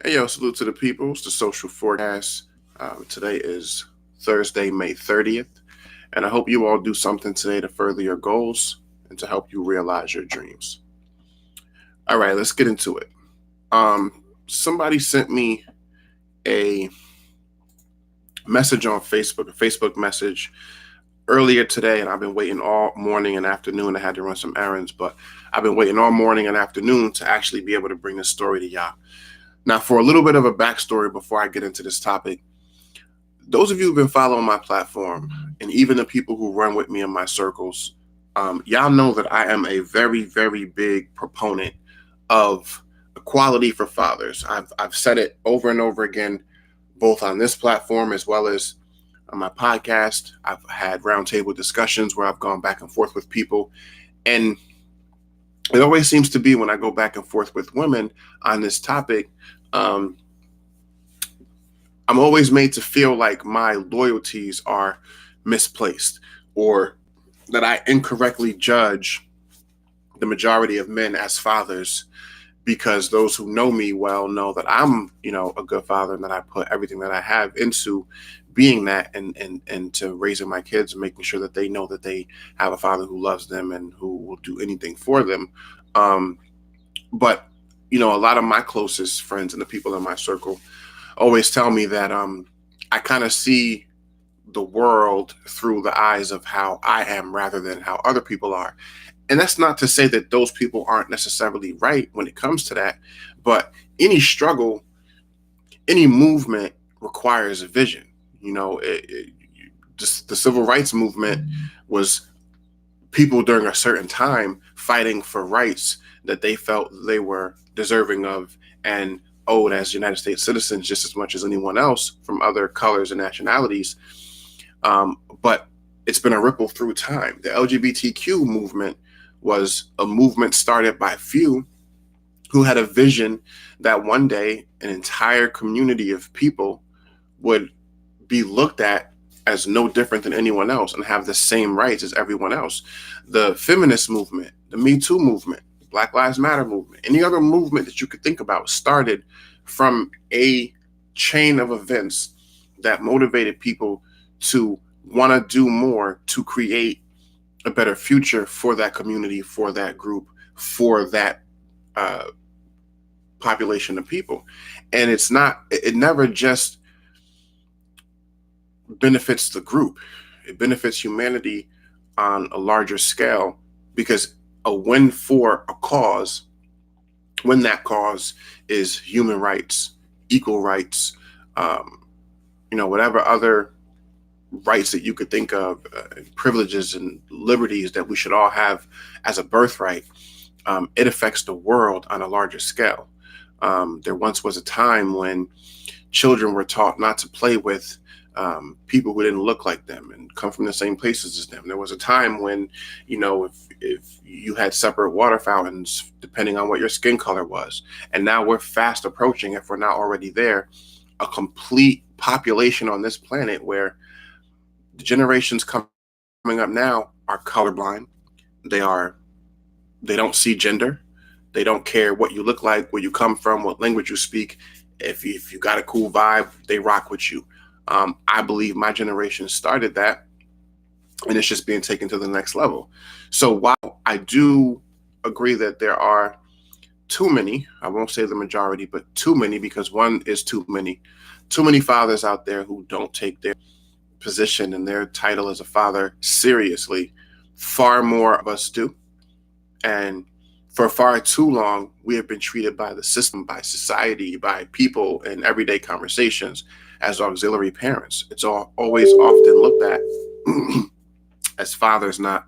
Hey, yo, salute to the people. It's the social forecast. Today is Thursday, May 30th, and I hope you all do something today to further your goals and to help you realize your dreams. All right, let's get into it. Somebody sent me a message on Facebook, a Facebook message earlier today, and I've been waiting all morning and afternoon. I had to run some errands, but I've been waiting all morning and afternoon to actually be able to bring this story to y'all. Now, for a little bit of a backstory before I get into this topic, those of you who've been following my platform and even the people who run with me in my circles, y'all know that I am a very, very big proponent of equality for fathers. I've said it over and over again, both on this platform as well as on my podcast. I've had roundtable discussions where I've gone back and forth with people. And it always seems to be when I go back and forth with women on this topic, um, I'm always made to feel like my loyalties are misplaced or that I incorrectly judge the majority of men as fathers because those who know me well know that I'm, a good father and that I put everything that I have into being that and to raising my kids and making sure that they know that they have a father who loves them and who will do anything for them. Um, but a lot of my closest friends and the people in my circle always tell me that I kind of see the world through the eyes of how I am rather than how other people are. And that's not to say that those people aren't necessarily right when it comes to that, but any struggle, any movement requires a vision. Just the civil rights movement was people during a certain time fighting for rights that they felt they were deserving of and owed as United States citizens just as much as anyone else from other colors and nationalities. But it's been a ripple through time. The LGBTQ movement was a movement started by few who had a vision that one day an entire community of people would be looked at as no different than anyone else and have the same rights as everyone else. The feminist movement, the Me Too movement, the Black Lives Matter movement, any other movement that you could think about started from a chain of events that motivated people to want to do more to create a better future for that community, for that group, for that uh, population of people. And it never just benefits the group, it benefits humanity on a larger scale because a win for a cause, when that cause is human rights, equal rights, um, whatever other rights that you could think of, privileges and liberties that we should all have as a birthright, it affects the world on a larger scale. There once was a time when children were taught not to play with people who didn't look like them and come from the same places as them. There was a time when, if you had separate water fountains, depending on what your skin color was. And now we're fast approaching, if we're not already there, a complete population on this planet where the generations coming up now are colorblind. They are they don't see gender. They don't care what you look like, where you come from, what language you speak. If you got a cool vibe, they rock with you. I believe my generation started that, and it's just being taken to the next level. So while I do agree that there are too many, I won't say the majority, but too many, because one is too many fathers out there who don't take their position and their title as a father seriously. Far more of us do. And for far too long, we have been treated by the system, by society, by people in everyday conversations as auxiliary parents. It's always often looked at as fathers not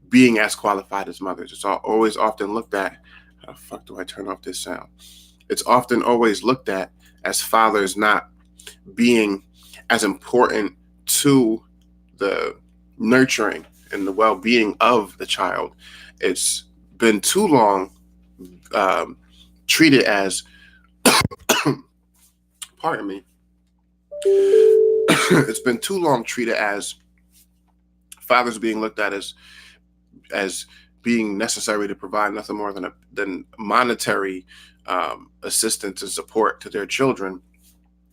being as qualified as mothers. It's always often looked at, how the fuck do I turn off this sound? It's often always looked at as fathers not being as important to the nurturing and the well being of the child. It's been too long um, treated as, pardon me, it's been too long treated as fathers being looked at as being necessary to provide nothing more than monetary assistance and support to their children.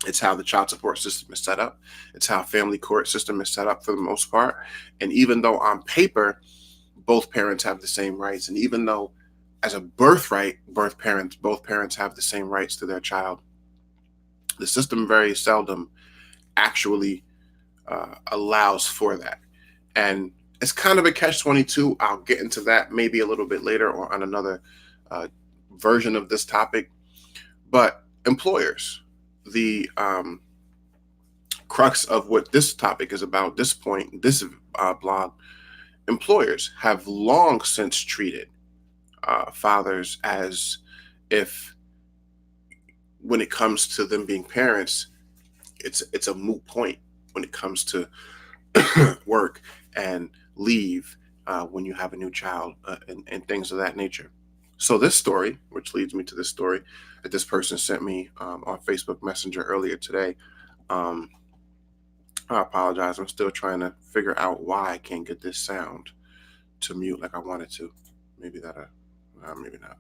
It's how the child support system is set up. It's how family court system is set up for the most part. And even though on paper both parents have the same rights, and even though as a birthright both parents have the same rights to their child, the system very seldom actually allows for that. And it's kind of a catch-22. I'll get into that maybe a little bit later or on another version of this topic. But employers, the crux of what this topic is about, this point, this blog, employers have long since treated fathers as if, when it comes to them being parents, it's a moot point when it comes to work and leave when you have a new child and things of that nature. So this story, which leads me to this story that this person sent me on Facebook Messenger earlier today. I apologize. I'm still trying to figure out why I can't get this sound to mute like I wanted to. Maybe that, maybe not.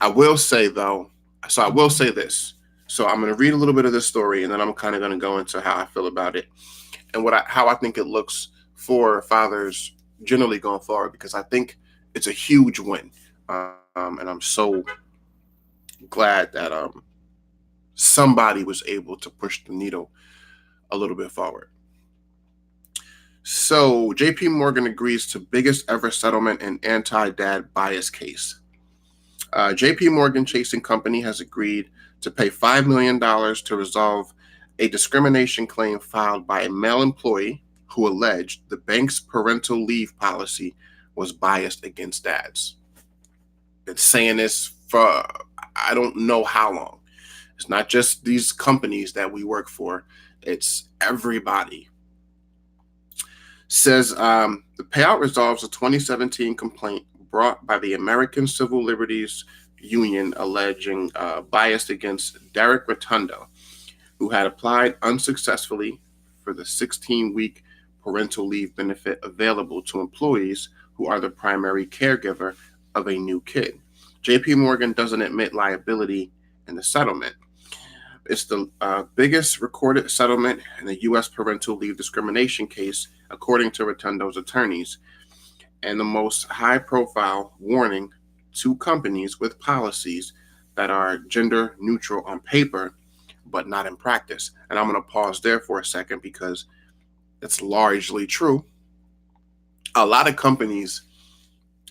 I will say though, so I will say this. So I'm going to read a little bit of this story, and then I'm kind of going to go into how I feel about it and how I think it looks for fathers generally going forward, because I think it's a huge win. And I'm so glad that somebody was able to push the needle a little bit forward. So JP Morgan agrees to biggest ever settlement in anti-dad bias case. JP Morgan Chase & Company has agreed to pay $5 million to resolve a discrimination claim filed by a male employee who alleged the bank's parental leave policy was biased against dads. Been saying this for I don't know how long. It's not just these companies that we work for, it's everybody. Says the payout resolves a 2017 complaint brought by the American Civil Liberties Union alleging bias against Derek Rotundo, who had applied unsuccessfully for the 16-week parental leave benefit available to employees who are the primary caregiver of a new kid. JP Morgan doesn't admit liability in the settlement. It's the biggest recorded settlement in the U.S. parental leave discrimination case, according to Rotundo's attorneys, and the most high-profile warning to companies with policies that are gender neutral on paper, but not in practice. And I'm going to pause there for a second because it's largely true. A lot of companies,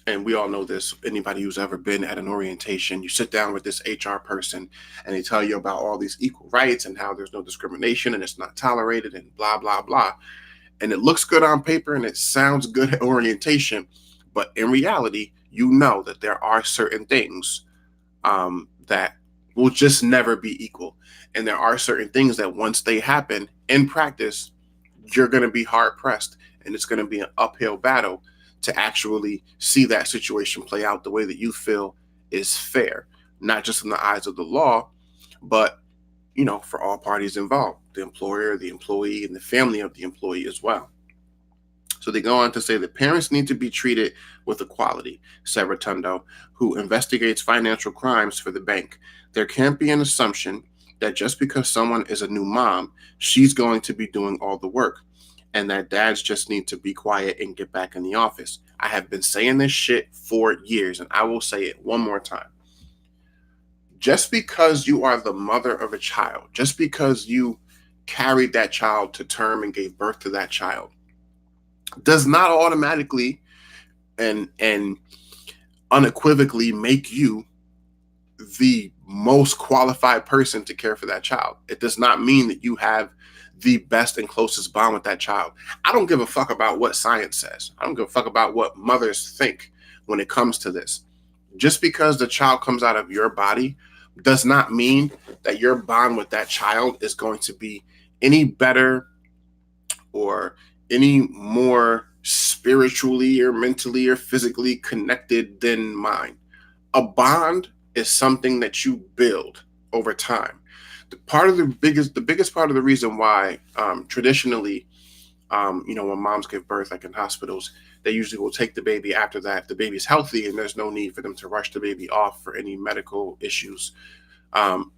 and we all know this, anybody who's ever been at an orientation, you sit down with this HR person and they tell you about all these equal rights and how there's no discrimination and it's not tolerated and blah, blah, blah. And it looks good on paper and it sounds good at orientation. But in reality, you know that there are certain things that will just never be equal. And there are certain things that once they happen in practice, you're going to be hard pressed. And it's going to be an uphill battle to actually see that situation play out the way that you feel is fair, not just in the eyes of the law, but, you know, for all parties involved, the employer, the employee, and the family of the employee as well. So they go on to say that parents need to be treated with equality, said Rotundo, who investigates financial crimes for the bank. There can't be an assumption that just because someone is a new mom, she's going to be doing all the work, and that dads just need to be quiet and get back in the office. I have been saying this shit for years, and I will say it one more time. Just because you are the mother of a child, just because you carried that child to term and gave birth to that child, does not automatically and unequivocally make you the most qualified person to care for that child. It does not mean that you have the best and closest bond with that child. I don't give a fuck about what science says. I don't give a fuck about what mothers think when it comes to this. Just because the child comes out of your body does not mean that your bond with that child is going to be any better or any more spiritually or mentally or physically connected than mine. A bond is something that you build over time. The biggest part of the reason why traditionally When moms give birth, like in hospitals, they usually will take the baby after that. If the baby's healthy and there's no need for them to rush the baby off for any medical issues. Um,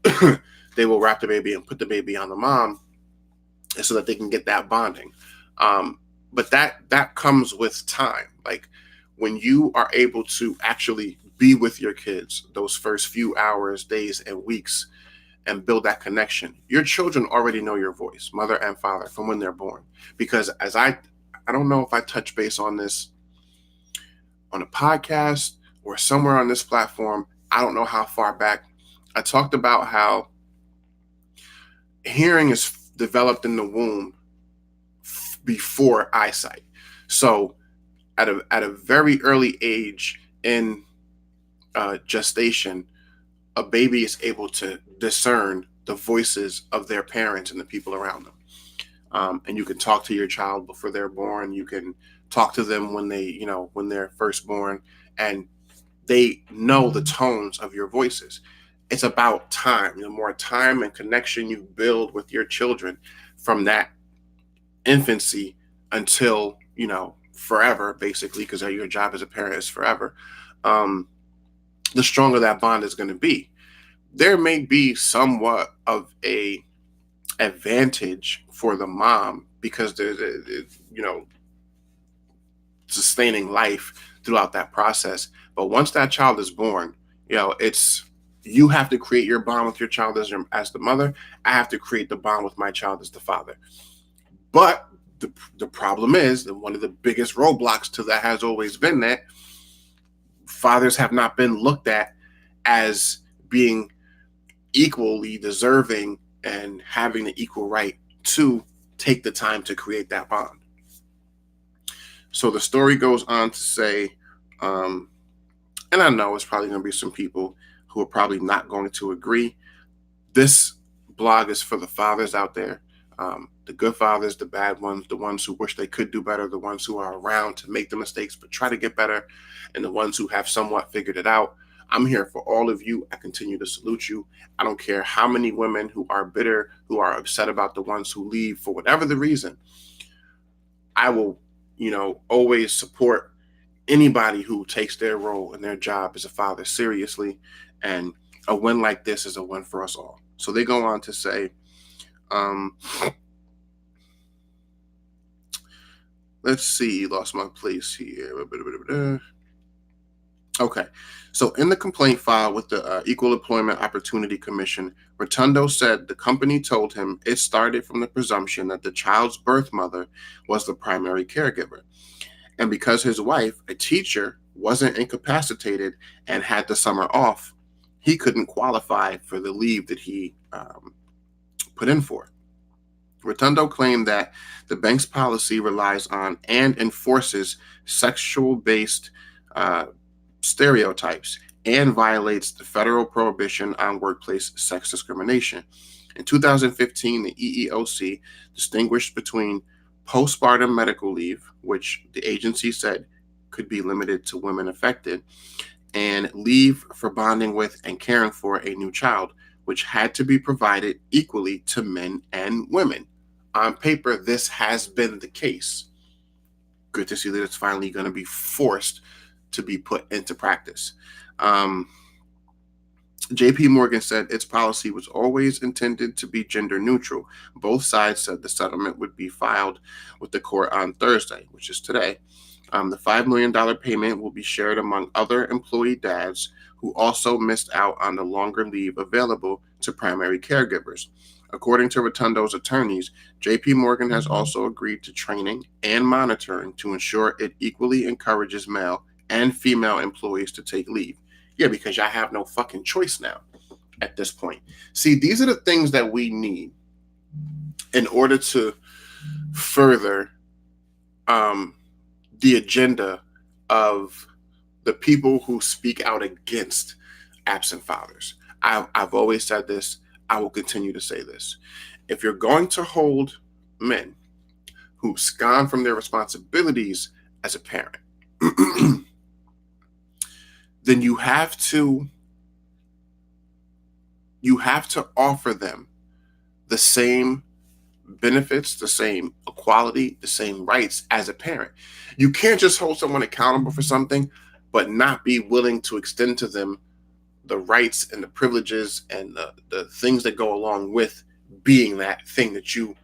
they will wrap the baby and put the baby on the mom so that they can get that bonding. Um, but that comes with time. Like when you are able to actually be with your kids those first few hours, days, and weeks, and build that connection. Your children already know your voice, mother and father, from when they're born. Because I don't know if I touch base on this on a podcast or somewhere on this platform. I don't know how far back. I talked about how hearing is developed in the womb before eyesight. So at a very early age in gestation, a baby is able to discern the voices of their parents and the people around them. And you can talk to your child before they're born. You can talk to them when they're first born, and they know the tones of your voices. It's about time. The more time and connection you build with your children from that infancy until forever, basically, because your job as a parent is forever. Um, the stronger that bond is going to be. There may be somewhat of a advantage for the mom because there's sustaining life throughout that process. But once that child is born, it's you have to create your bond with your child as the mother. I have to create the bond with my child as the father. But the problem is that one of the biggest roadblocks to that has always been that fathers have not been looked at as being equally deserving and having the equal right to take the time to create that bond. So the story goes on to say, and I know it's probably going to be some people who are probably not going to agree. This blog is for the fathers out there, the good fathers, the bad ones, the ones who wish they could do better, the ones who are around to make the mistakes but try to get better, and the ones who have somewhat figured it out. I'm here for all of you. I continue to salute you. I don't care how many women who are bitter, who are upset about the ones who leave for whatever the reason. I will, always support anybody who takes their role and their job as a father seriously. And a win like this is a win for us all. So they go on to say, let's see, lost my place here. Okay, so in the complaint filed with the Equal Employment Opportunity Commission, Rotundo said the company told him it started from the presumption that the child's birth mother was the primary caregiver. And because his wife, a teacher, wasn't incapacitated and had the summer off, he couldn't qualify for the leave that he put in for. Rotundo claimed that the bank's policy relies on and enforces sexual-based stereotypes and violates the federal prohibition on workplace sex discrimination. In 2015, the EEOC distinguished between postpartum medical leave, which the agency said could be limited to women affected, and leave for bonding with and caring for a new child, which had to be provided equally to men and women. On paper, this has been the case. Good to see that it's finally going to be forced to be put into practice. JP Morgan said its policy was always intended to be gender neutral. Both sides said the settlement would be filed with the court on Thursday, which is today. The $5 million payment will be shared among other employee dads who also missed out on the longer leave available to primary caregivers. According to Rotundo's attorneys, JP Morgan has also agreed to training and monitoring to ensure it equally encourages male and female employees to take leave. Yeah, because y'all have no fucking choice now at this point. See, these are the things that we need in order to further the agenda of the people who speak out against absent fathers. I've always said this. I will continue to say this. If you're going to hold men who scorn from their responsibilities as a parent, then you have to offer them the same benefits, the same equality, the same rights as a parent. You can't just hold someone accountable for something, but not be willing to extend to them the rights and the privileges and the things that go along with being that thing that you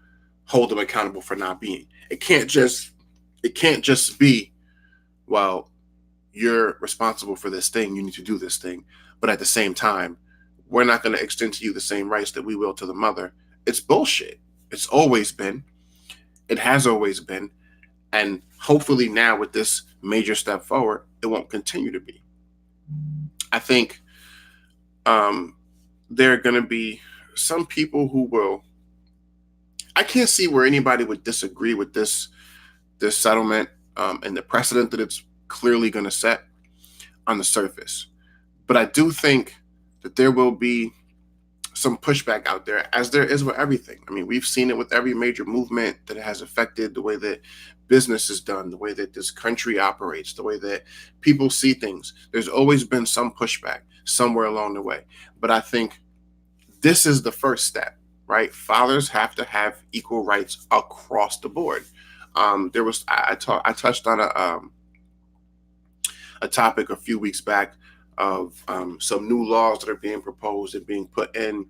hold them accountable for not being. It can't just be, well, you're responsible for this thing, you need to do this thing, but at the same time, we're not going to extend to you the same rights that we will to the mother. It's bullshit. It's always been. It has always been. And hopefully now with this major step forward, it won't continue to be. I think there are going to be some people who will. I can't see where anybody would disagree with this settlement and the precedent that it's clearly going to set on the surface. But I do think that there will be some pushback out there, as there is with everything. I mean, we've seen it with every major movement that has affected the way that business is done, the way that this country operates, the way that people see things. There's always been some pushback somewhere along the way. But I think this is the first step, right? Fathers have to have equal rights across the board. There was I touched on a topic a few weeks back of some new laws that are being proposed and being put in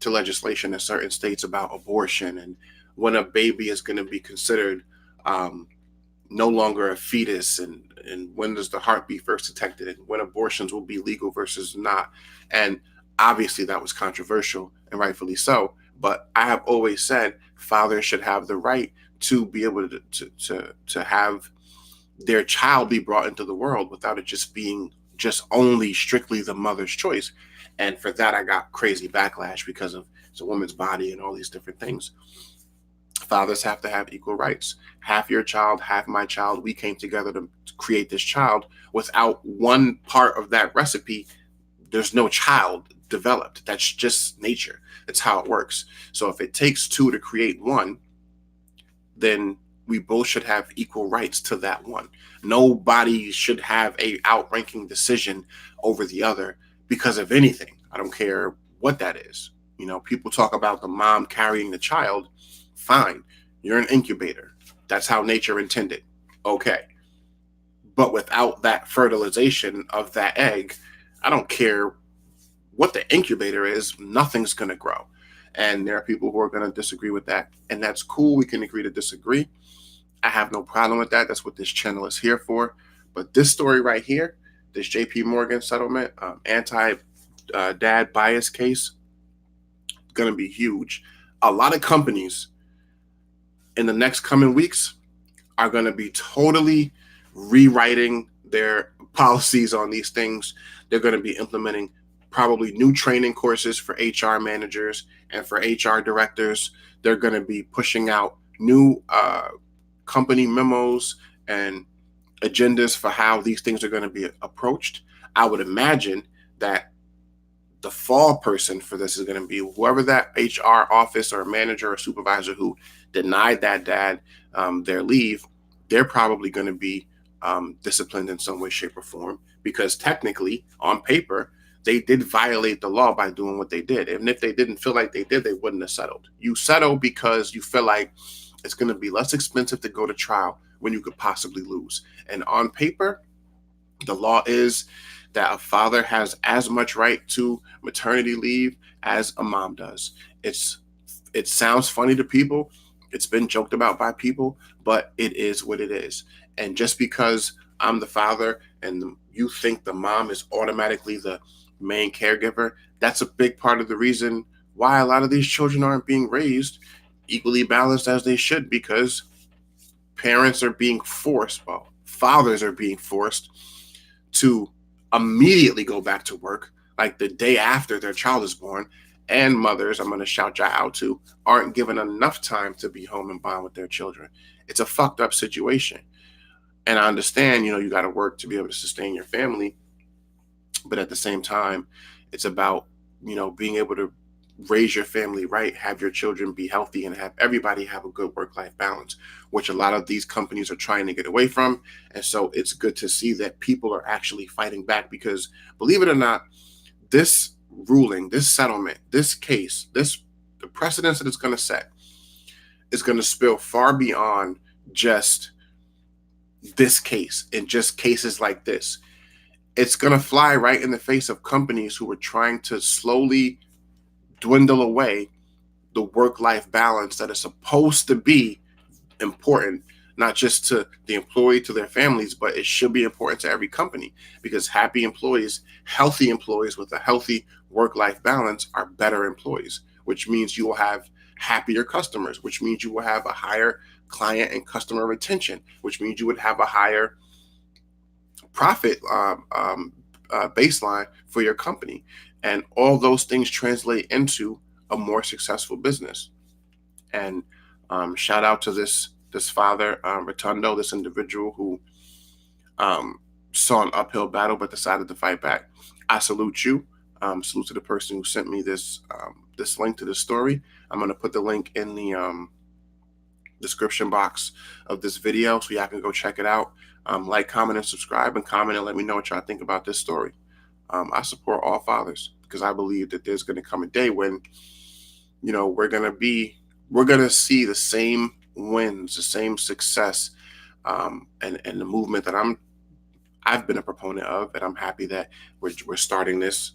to legislation in certain states about abortion and when a baby is going to be considered no longer a fetus, and when does the heartbeat first detected, and when abortions will be legal versus not. And obviously that was controversial and rightfully so. But I have always said fathers should have the right to be able to have their child be brought into the world without it just being just only strictly the mother's choice. And for that, I got crazy backlash because of it's a woman's body and all these different things. Fathers have to have equal rights. Half your child, half my child. We came together to create this child. Without one part of that recipe, there's no child developed. That's just nature. That's how it works. So if it takes two to create one, then we both should have equal rights to that one. Nobody should have a outranking decision over the other because of anything. I don't care what that is. You know, people talk about the mom carrying the child. Fine, you're an incubator. That's how nature intended. Okay. But without that fertilization of that egg, I don't care what the incubator is, nothing's going to grow. And there are people who are going to disagree with that. And that's cool. We can agree to disagree. I have no problem with that. That's what this channel is here for. But this story right here, this JP Morgan settlement, anti-dad bias case, going to be huge. A lot of companies in the next coming weeks are going to be totally rewriting their policies on these things. They're going to be implementing probably new training courses for HR managers and for HR directors. They're going to be pushing out new company memos and agendas for how these things are going to be approached. I would imagine that the fall person for this is going to be whoever that HR office or manager or supervisor who denied that dad their leave. They're probably going to be disciplined in some way, shape, or form, because technically, on paper, they did violate the law by doing what they did. And if they didn't feel like they did, they wouldn't have settled. You settle because you feel like it's going to be less expensive to go to trial when you could possibly lose. And on paper, the law is that a father has as much right to maternity leave as a mom does. It sounds funny to people. It's been joked about by people, but it is what it is. And just because I'm the father and you think the mom is automatically the main caregiver, that's a big part of the reason why a lot of these children aren't being raised equally balanced as they should, because parents are being forced, well, fathers are being forced to immediately go back to work, like the day after their child is born. And mothers, I'm going to shout you out to, aren't given enough time to be home and bond with their children. It's a fucked up situation. And I understand, you got to work to be able to sustain your family. But at the same time, it's about, being able to raise your family right, have your children be healthy, and have everybody have a good work-life balance, which a lot of these companies are trying to get away from. And so it's good to see that people are actually fighting back, because believe it or not, this ruling, this settlement, this case, the precedence that it's going to set is going to spill far beyond just this case and just cases like this. It's going to fly right in the face of companies who are trying to slowly dwindle away the work-life balance that is supposed to be important, not just to the employee, to their families, but it should be important to every company, because happy employees, healthy employees with a healthy work-life balance are better employees, which means you will have happier customers, which means you will have a higher client and customer retention, which means you would have a higher profit baseline for your company. And all those things translate into a more successful business. And shout out to this father, Rotundo, this individual who saw an uphill battle but decided to fight back. I salute you. Salute to the person who sent me this link to this story. I'm going to put the link in the description box of this video so y'all can go check it out. Like, comment, and subscribe, and comment and let me know what y'all think about this story. I support all fathers because I believe that there's going to come a day when, we're going to see the same wins, the same success, and the movement that I've been a proponent of, and I'm happy that we're starting this,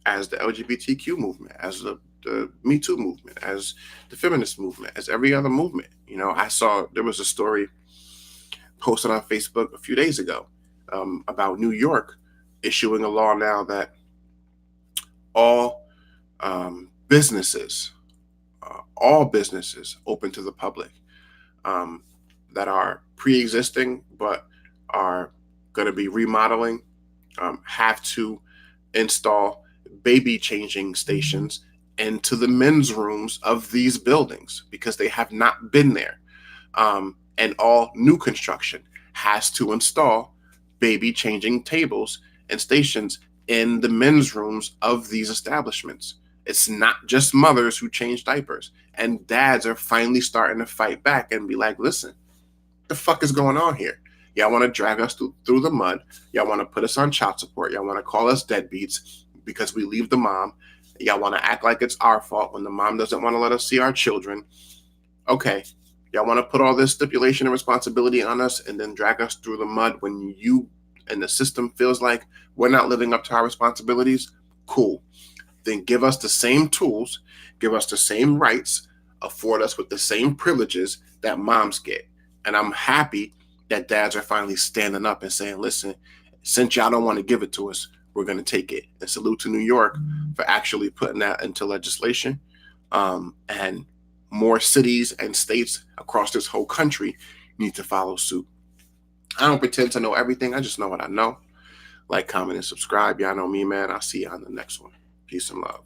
as the LGBTQ movement, as the Me Too movement, as the feminist movement, as every other movement. I saw there was a story posted on Facebook a few days ago about New York issuing a law now that all businesses open to the public that are pre-existing but are going to be remodeling have to install baby changing stations into the men's rooms of these buildings because they have not been there. And all new construction has to install baby changing tables and stations in the men's rooms of these establishments. It's not just mothers who change diapers, and dads are finally starting to fight back and be like, listen, the fuck is going on here? Y'all want to drag us through the mud. Y'all want to put us on child support. Y'all want to call us deadbeats because we leave the mom. Y'all want to act like it's our fault when the mom doesn't want to let us see our children. Okay. Y'all want to put all this stipulation and responsibility on us and then drag us through the mud when you and the system feels like we're not living up to our responsibilities? Cool. Then give us the same tools, give us the same rights, afford us with the same privileges that moms get. And I'm happy that dads are finally standing up and saying, listen, since y'all don't want to give it to us, we're going to take it. And salute to New York for actually putting that into legislation. And more cities and states across this whole country need to follow suit. I don't pretend to know everything. I just know what I know. Like, comment, and subscribe. Y'all know me, man. I'll see you on the next one. Peace and love.